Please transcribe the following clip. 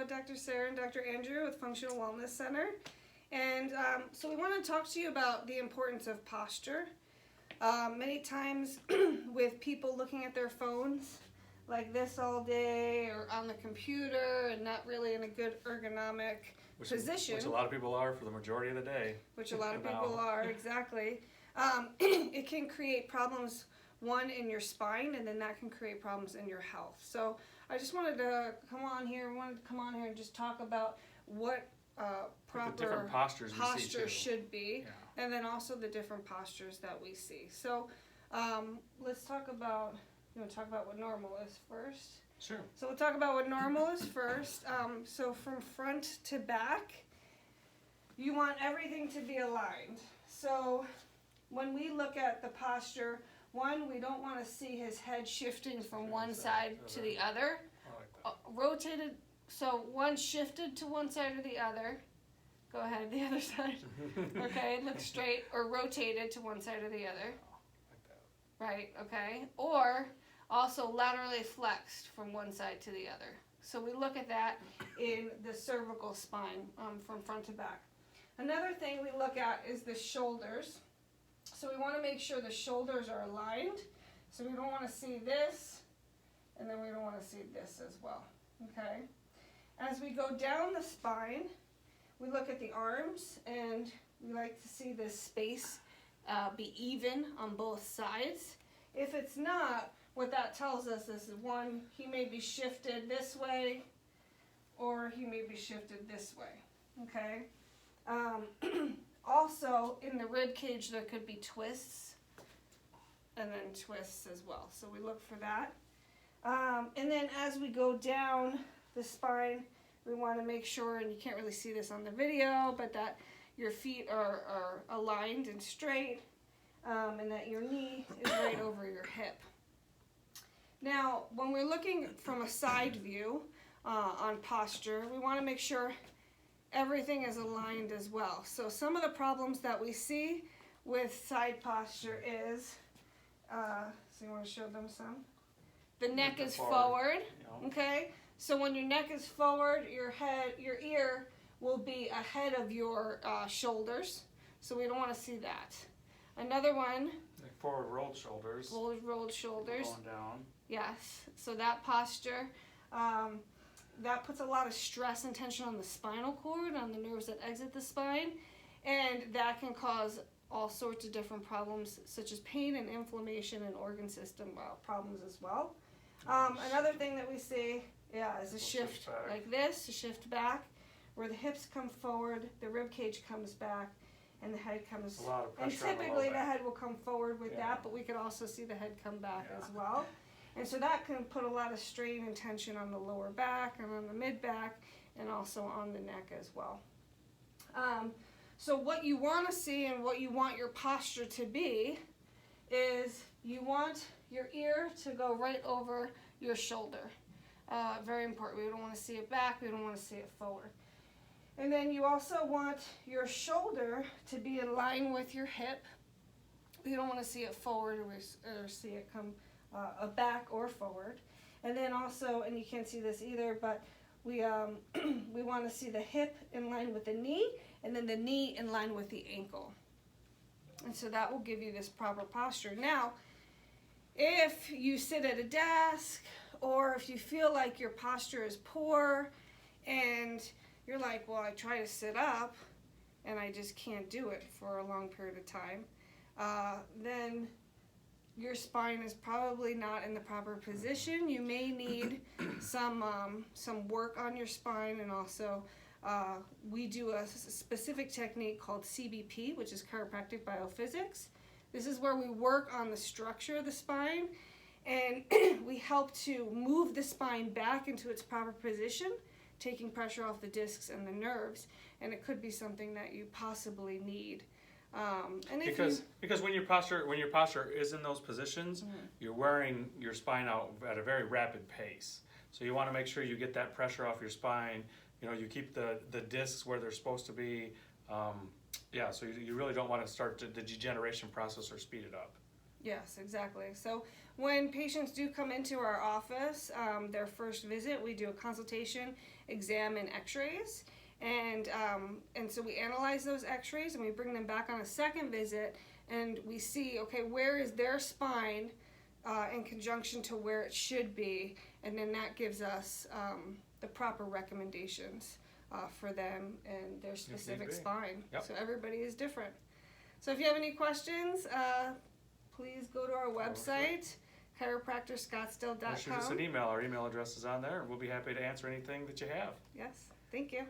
Dr. Sarah and Dr. Andrew with Functional Wellness Center. And so we want to talk to you about the importance of posture. Many times with people looking at their phones like this all day or on the computer and not really in a good ergonomic position. Which a lot of people are for the majority of the day. Which a lot of people are, exactly. It can create problems, one, in your spine, and then that can create problems in your health. So I just wanted to come on here and just talk about what proper the different postures should be, yeah. and then also the different postures that we see. So let's talk about, talk about what normal is first? Sure. So we'll talk about what normal is first. So from front to back, you want everything to be aligned. So when we look at the posture, one, we don't want to see his head shifting from one side to the other. I like that. Rotated, so one shifted to one side or the other. Go ahead, the other side. Okay, look straight, or rotated to one side or the other. Like that. Right, okay. Or also laterally flexed from one side to the other. So we look at that in the cervical spine from front to back. Another thing we look at is the shoulders. So we want to make sure the shoulders are aligned. So we don't want to see this, and then we don't want to see this as well. Okay. As we go down the spine, we look at the arms, and we like to see this space be even on both sides. If it's not, what that tells us is, one, he may be shifted this way, or he may be shifted this way. Okay. Also, in the rib cage, there could be twists, and then twists as well. So we look for that. And then as we go down the spine, we want to make sure, and you can't really see this on the video, but that your feet are aligned and straight, and that your knee is right over your hip. Now, when we're looking from a side view on posture, we want to make sure everything is aligned as well. So some of the problems that we see with side posture is, so you want to show them some? The neck is forward, okay? So when your neck is forward, your ear will be ahead of your shoulders. So we don't want to see that. Another one. Like forward rolled shoulders. Forward rolled shoulders. Going down. Yes. So that posture, that puts a lot of stress and tension on the spinal cord, on the nerves that exit the spine, and that can cause all sorts of different problems, such as pain and inflammation and organ system problems as well. Another thing that we see, is a shift like this, a shift back, where the hips come forward, the rib cage comes back, and the head comes. A lot of pressure and typically on the the head will come forward with that, but we could also see the head come back as well. And so that can put a lot of strain and tension on the lower back and on the mid back, and also on the neck as well. So what you want to see and what you want your posture to be is you want your ear to go right over your shoulder. Very important. We don't want to see it back. We don't want to see it forward. And then you also want your shoulder to be in line with your hip. We don't want to see it forward or see it come back or forward. And then also, and you can't see this either, but we want to see the hip in line with the knee, and then the knee in line with the ankle. And so that will give you this proper posture. Now, if you sit at a desk, or if you feel like your posture is poor, and you're like, well, I try to sit up, and I just can't do it for a long period of time, then your spine is probably not in the proper position. You may need some work on your spine, and also we do a specific technique called CBP, which is Chiropractic Biophysics. This is where we work on the structure of the spine, and we help to move the spine back into its proper position, taking pressure off the discs and the nerves, and it could be something that you possibly need. Because when your posture is in those positions, you're wearing your spine out at a very rapid pace. So you want to make sure you get that pressure off your spine. You keep the discs where they're supposed to be. So you really don't want to start the degeneration process or speed it up. Yes, exactly. So when patients do come into our office, their first visit, we do a consultation, exam, and x-rays. And so we analyze those x-rays and we bring them back on a second visit and we see, okay, where is their spine in conjunction to where it should be, and then that gives us the proper recommendations for them and their specific spine. Yep. So everybody is different. So if you have any questions, please go to our website, chiropractorscottsdale.com. Or shoot us an email. Our email address is on there. We'll be happy to answer anything that you have. Yes, thank you.